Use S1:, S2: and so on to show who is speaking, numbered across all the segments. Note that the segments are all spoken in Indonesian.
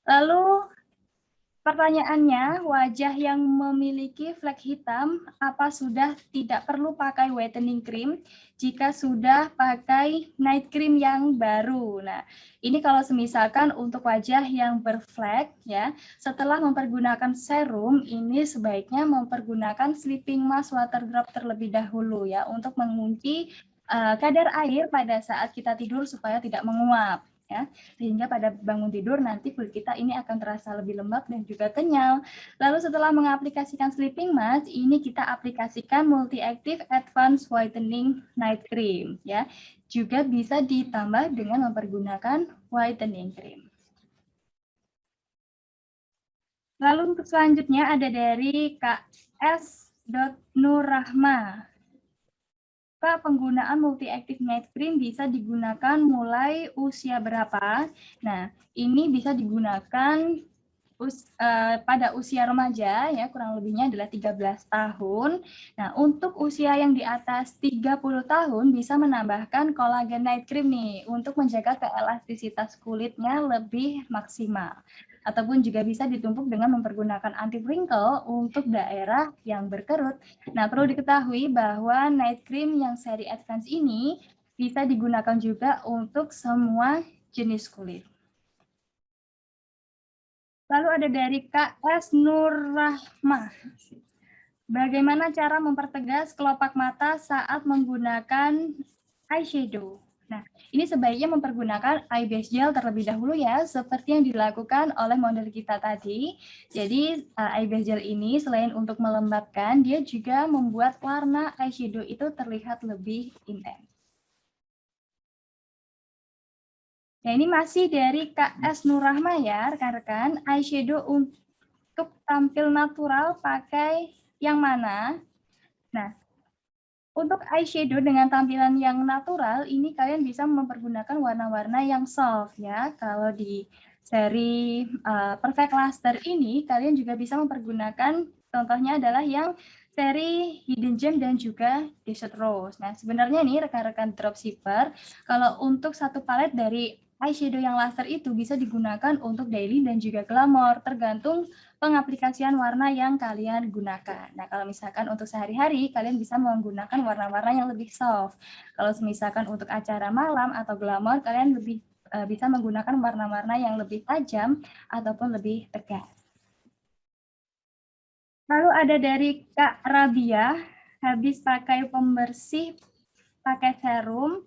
S1: Lalu pertanyaannya, wajah yang memiliki flek hitam apa sudah tidak perlu pakai whitening cream jika sudah pakai night cream yang baru? Nah, ini kalau semisalkan untuk wajah yang berflek ya, setelah mempergunakan serum ini sebaiknya mempergunakan sleeping mask water drop terlebih dahulu ya untuk mengunci kadar air pada saat kita tidur supaya tidak menguap. Ya, sehingga pada bangun tidur nanti kulit kita ini akan terasa lebih lembab dan juga kenyal. Lalu setelah mengaplikasikan sleeping mask, ini kita aplikasikan multi active advanced whitening night cream ya. Juga bisa ditambah dengan mempergunakan whitening cream. Lalu untuk selanjutnya ada dari Kak S. Nurrahma. Kak, penggunaan multi-active night cream bisa digunakan mulai usia berapa? Nah, ini bisa digunakan pada usia remaja, ya kurang lebihnya adalah 13 tahun. Nah, untuk usia yang di atas 30 tahun bisa menambahkan collagen night cream nih untuk menjaga keelastisitas kulitnya lebih maksimal. Ataupun juga bisa ditumpuk dengan mempergunakan anti wrinkle untuk daerah yang berkerut. Nah, perlu diketahui bahwa night cream yang seri advance ini bisa digunakan juga untuk semua jenis kulit. Lalu ada dari Kak S. Nurrahmah. Bagaimana cara mempertegas kelopak mata saat menggunakan eyeshadow? Nah, ini sebaiknya mempergunakan eye base gel terlebih dahulu ya, seperti yang dilakukan oleh model kita tadi. Jadi, eye base gel ini selain untuk melembabkan, dia juga membuat warna eyeshadow itu terlihat lebih intens. Nah, ini masih dari Kak S. Nurrahma ya, rekan-rekan. Eyeshadow untuk tampil natural pakai yang mana? Nah, untuk eyeshadow dengan tampilan yang natural, ini kalian bisa mempergunakan warna-warna yang soft ya. Kalau di seri Perfect Luster ini, kalian juga bisa mempergunakan, contohnya adalah yang seri Hidden Gem dan juga Desert Rose. Nah, sebenarnya nih rekan-rekan dropshipper, kalau untuk satu palet dari eyeshadow yang luster itu bisa digunakan untuk daily dan juga glamour, tergantung pengaplikasian warna yang kalian gunakan. Nah, kalau misalkan untuk sehari-hari, kalian bisa menggunakan warna-warna yang lebih soft. Kalau misalkan untuk acara malam atau glamour, kalian lebih bisa menggunakan warna-warna yang lebih tajam ataupun lebih tegas. Lalu ada dari Kak Rabia, habis pakai pembersih, pakai serum,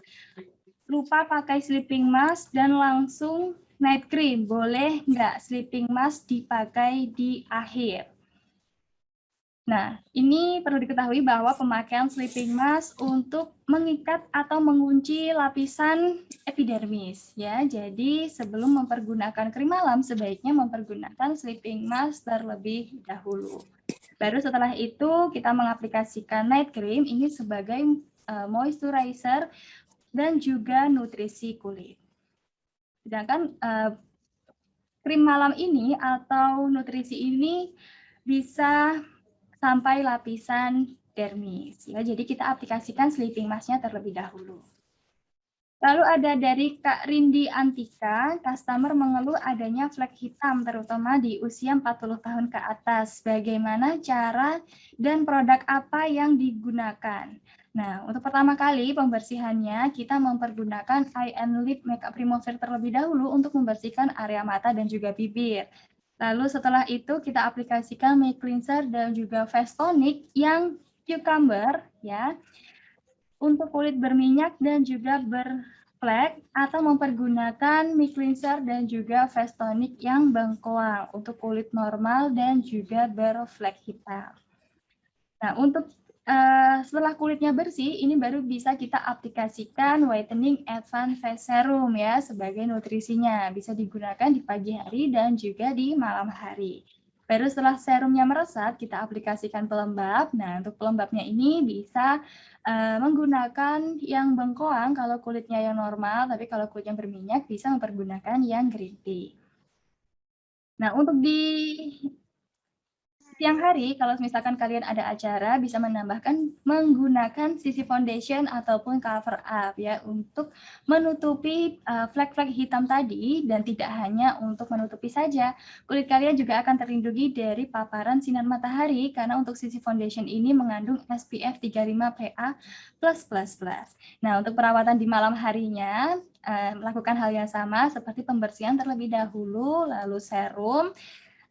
S1: lupa pakai sleeping mask dan langsung night cream. Boleh nggak sleeping mask dipakai di akhir? Nah, ini perlu diketahui bahwa pemakaian sleeping mask untuk mengikat atau mengunci lapisan epidermis ya. Jadi sebelum mempergunakan krim malam sebaiknya mempergunakan sleeping mask terlebih dahulu. Baru setelah itu kita mengaplikasikan night cream ini sebagai moisturizer dan juga nutrisi kulit. Sedangkan krim malam ini atau nutrisi ini bisa sampai lapisan dermis. Ya, jadi kita aplikasikan sleeping mask-nya terlebih dahulu. Lalu ada dari Kak Rindi Antika, customer mengeluh adanya flek hitam terutama di usia 40 tahun ke atas. Bagaimana cara dan produk apa yang digunakan? Nah, untuk pertama kali pembersihannya kita mempergunakan eye and lip makeup remover terlebih dahulu untuk membersihkan area mata dan juga bibir. Lalu setelah itu kita aplikasikan make cleanser dan juga face tonic yang cucumber ya untuk kulit berminyak dan juga berflek atau mempergunakan mic cleanser dan juga face tonic yang bengkoang untuk kulit normal dan juga berflek hitam. Nah, untuk setelah kulitnya bersih, ini baru bisa kita aplikasikan whitening advanced face serum ya sebagai nutrisinya. Bisa digunakan di pagi hari dan juga di malam hari. Baru setelah serumnya meresap, kita aplikasikan pelembab. Nah, untuk pelembabnya ini bisa menggunakan yang bengkoang kalau kulitnya yang normal, tapi kalau kulitnya berminyak bisa mempergunakan yang green tea. Nah, untuk di siang hari, kalau misalkan kalian ada acara, bisa menambahkan menggunakan CC foundation ataupun cover up ya untuk menutupi flek-flek hitam tadi, dan tidak hanya untuk menutupi saja. Kulit kalian juga akan terlindungi dari paparan sinar matahari karena untuk CC foundation ini mengandung SPF 35 PA+++. Nah, untuk perawatan di malam harinya, melakukan hal yang sama seperti pembersihan terlebih dahulu, lalu serum,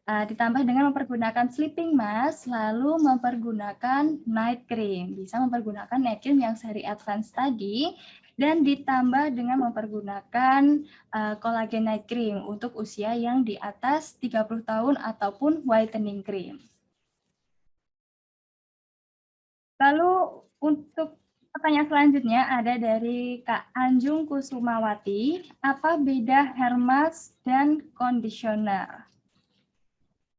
S1: ditambah dengan mempergunakan sleeping mask, lalu mempergunakan night cream. Bisa mempergunakan night cream yang seri advance tadi, dan ditambah dengan mempergunakan collagen night cream untuk usia yang di atas 30 tahun ataupun whitening cream. Lalu untuk pertanyaan selanjutnya ada dari Kak Anjung Kusumawati, apa beda hair mask dan conditioner?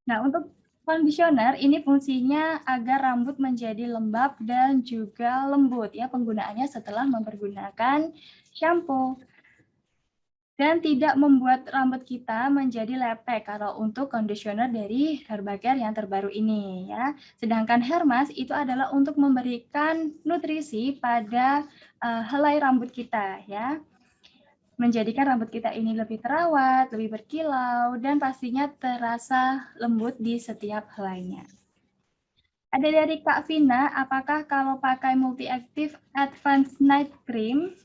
S1: Nah, untuk conditioner ini fungsinya agar rambut menjadi lembab dan juga lembut ya penggunaannya setelah mempergunakan shampoo. Dan tidak membuat rambut kita menjadi lepek kalau untuk conditioner dari Herbacare yang terbaru ini ya. Sedangkan hair mask itu adalah untuk memberikan nutrisi pada helai rambut kita ya, menjadikan rambut kita ini lebih terawat, lebih berkilau, dan pastinya terasa lembut di setiap helainya. Ada dari Kak Vina, apakah kalau pakai multi-active advanced night cream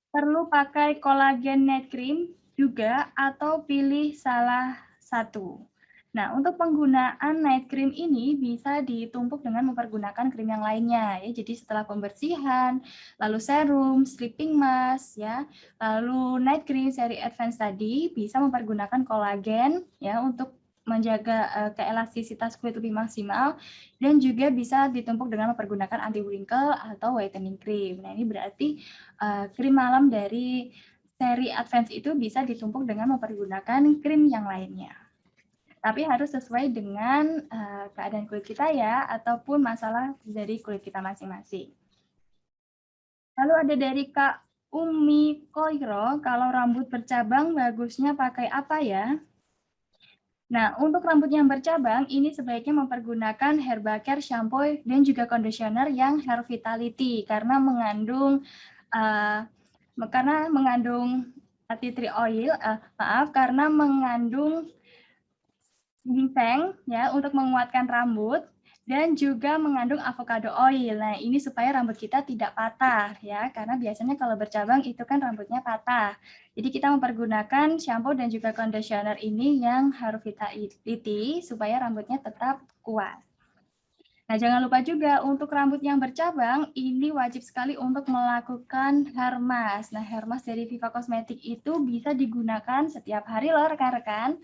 S1: perlu pakai collagen night cream juga atau pilih salah satu? Nah, untuk penggunaan night cream ini bisa ditumpuk dengan mempergunakan krim yang lainnya ya. Jadi setelah pembersihan, lalu serum, sleeping mask ya, lalu night cream seri advance tadi bisa mempergunakan kolagen ya untuk menjaga keelastisitas kulit lebih maksimal, dan juga bisa ditumpuk dengan mempergunakan anti wrinkle atau whitening cream. Nah, ini berarti krim malam dari seri advance itu bisa ditumpuk dengan mempergunakan krim yang lainnya. Tapi harus sesuai dengan keadaan kulit kita ya, ataupun masalah dari kulit kita masing-masing. Lalu ada dari Kak Umi Koiro, kalau rambut bercabang bagusnya pakai apa ya? Nah, untuk rambut yang bercabang, ini sebaiknya mempergunakan Herbacare shampoo dan juga conditioner yang Hair Vitality, karena mengandung tea tree oil, karena mengandung ginseng ya untuk menguatkan rambut, dan juga mengandung avocado oil. Nah, ini supaya rambut kita tidak patah ya, karena biasanya kalau bercabang itu kan rambutnya patah. Jadi kita mempergunakan shampoo dan juga conditioner ini yang Hair Vitality supaya rambutnya tetap kuat. Nah, jangan lupa juga untuk rambut yang bercabang, ini wajib sekali untuk melakukan hair mask. Nah, hair mask dari Viva Cosmetics itu bisa digunakan setiap hari loh rekan-rekan.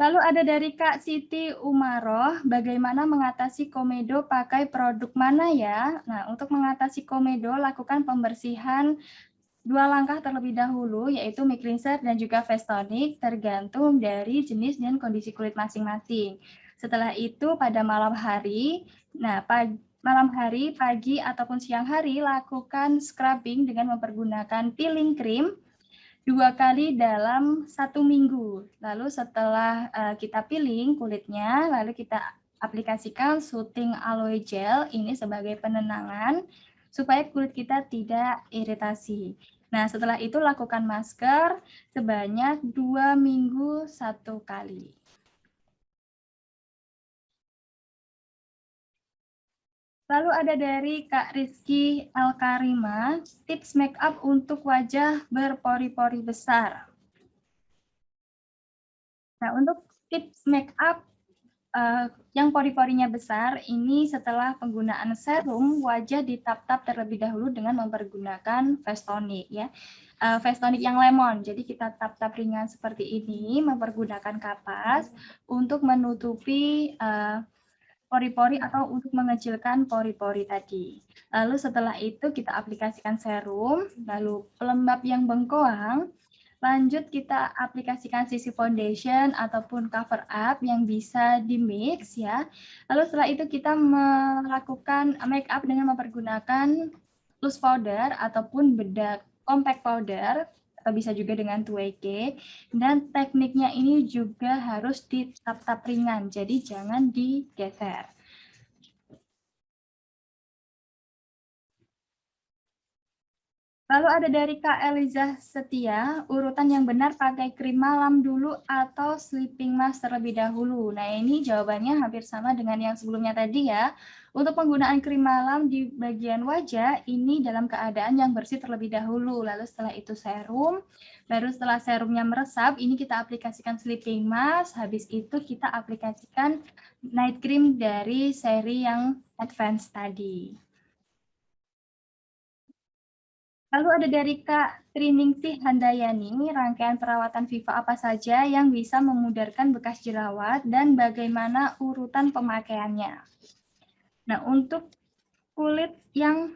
S1: Lalu ada dari Kak Siti Umaroh, bagaimana mengatasi komedo pakai produk mana ya? Nah, untuk mengatasi komedo, lakukan pembersihan 2 langkah terlebih dahulu, yaitu mic cleanser dan juga face tonic, tergantung dari jenis dan kondisi kulit masing-masing. Setelah itu pada malam hari, pagi ataupun siang hari, lakukan scrubbing dengan mempergunakan peeling cream 2 kali dalam 1 minggu. Lalu setelah kita peeling kulitnya, lalu kita aplikasikan soothing aloe gel ini sebagai penenangan supaya kulit kita tidak iritasi. Nah, setelah itu lakukan masker sebanyak 2 minggu 1 kali. Lalu ada dari Kak Rizky Alkarima, tips make up untuk wajah berpori-pori besar. Nah, untuk tips make up yang pori-porinya besar, ini setelah penggunaan serum, wajah ditap-tap terlebih dahulu dengan mempergunakan face tonic ya. Face tonic yang lemon, jadi kita tap-tap ringan seperti ini, mempergunakan kapas untuk menutupi pori-pori atau untuk mengecilkan pori-pori tadi. Lalu setelah itu kita aplikasikan serum, lalu pelembab yang bengkoang. Lanjut kita aplikasikan CC foundation ataupun cover up yang bisa di mix ya. Lalu setelah itu kita melakukan make up dengan mempergunakan loose powder ataupun bedak compact powder atau bisa juga dengan 2G. Dan tekniknya ini juga harus ditap-tap ringan, jadi jangan digeser. Lalu ada dari Kak Eliza Setia, urutan yang benar pakai krim malam dulu atau sleeping mask terlebih dahulu. Nah, ini jawabannya hampir sama dengan yang sebelumnya tadi ya. Untuk penggunaan krim malam di bagian wajah, ini dalam keadaan yang bersih terlebih dahulu. Lalu setelah itu serum, baru setelah serumnya meresap, ini kita aplikasikan sleeping mask, habis itu kita aplikasikan night cream dari seri yang advance tadi. Lalu ada dari Kak Triningsih Handayani, rangkaian perawatan Viva apa saja yang bisa memudarkan bekas jerawat dan bagaimana urutan pemakaiannya. Nah, untuk kulit yang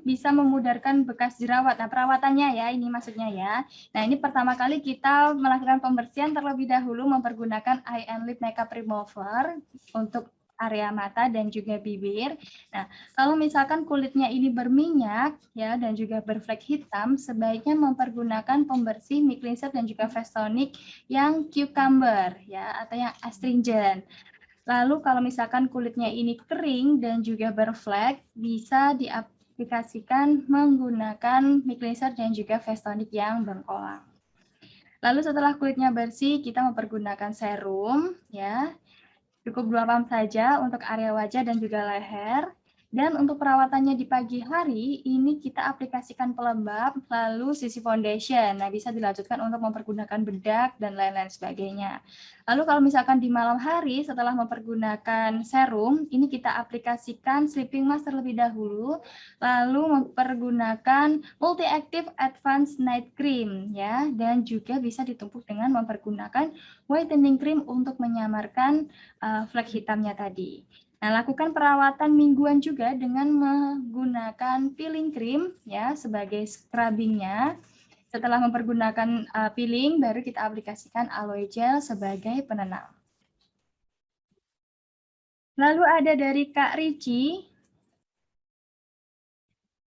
S1: bisa memudarkan bekas jerawat. Nah, perawatannya ya, ini maksudnya ya. Nah, ini pertama kali kita melakukan pembersihan terlebih dahulu mempergunakan eye and lip makeup remover untuk area mata dan juga bibir. Nah, kalau misalkan kulitnya ini berminyak ya dan juga berflek hitam, sebaiknya mempergunakan pembersih mic cleanser dan juga face tonic yang cucumber ya atau yang astringent. Lalu kalau misalkan kulitnya ini kering dan juga berflek, bisa diaplikasikan menggunakan mic cleanser dan juga face tonic yang berkolang. Lalu setelah kulitnya bersih, kita mempergunakan serum ya. Cukup 2 pump saja untuk area wajah dan juga leher. Dan untuk perawatannya di pagi hari, ini kita aplikasikan pelembab, lalu sisi foundation. Nah, bisa dilanjutkan untuk mempergunakan bedak dan lain-lain sebagainya. Lalu kalau misalkan di malam hari, setelah mempergunakan serum, ini kita aplikasikan sleeping mask terlebih dahulu, lalu mempergunakan multi-active advanced night cream, ya, dan juga bisa ditumpuk dengan mempergunakan whitening cream untuk menyamarkan flek hitamnya tadi. Nah, lakukan perawatan mingguan juga dengan menggunakan peeling cream ya sebagai scrubbingnya. Setelah mempergunakan peeling, baru kita aplikasikan aloe gel sebagai penenang. Lalu ada dari Kak Ricci,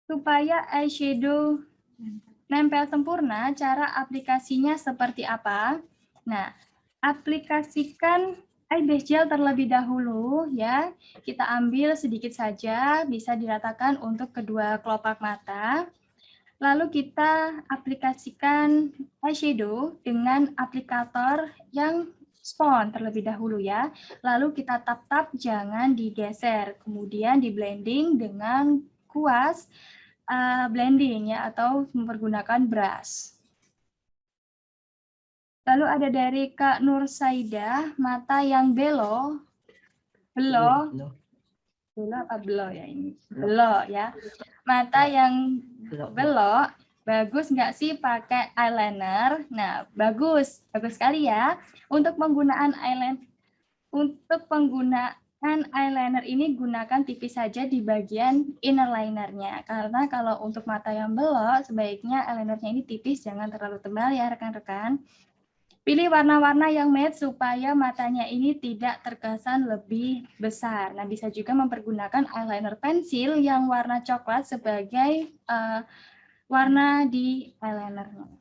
S1: supaya eyeshadow nempel sempurna, cara aplikasinya seperti apa? Nah, aplikasikan eye base gel terlebih dahulu ya. Kita ambil sedikit saja, bisa diratakan untuk kedua kelopak mata. Lalu kita aplikasikan eyeshadow dengan aplikator yang spons terlebih dahulu ya. Lalu kita tap-tap, jangan digeser. Kemudian di blending dengan kuas blending ya atau mempergunakan brush. Lalu ada dari Kak Nur Saidah, mata yang belo apa belo ya ini? Belo ya. Mata yang belok, bagus nggak sih pakai eyeliner? Nah, bagus sekali ya. Untuk penggunaan eyeliner ini gunakan tipis saja di bagian inner linernya. Karena kalau untuk mata yang belok, sebaiknya eyelinernya ini tipis, jangan terlalu tebal ya rekan-rekan. Pilih warna-warna yang matte supaya matanya ini tidak terkesan lebih besar. Nah, bisa juga mempergunakan eyeliner pensil yang warna coklat sebagai warna di eyelinernya.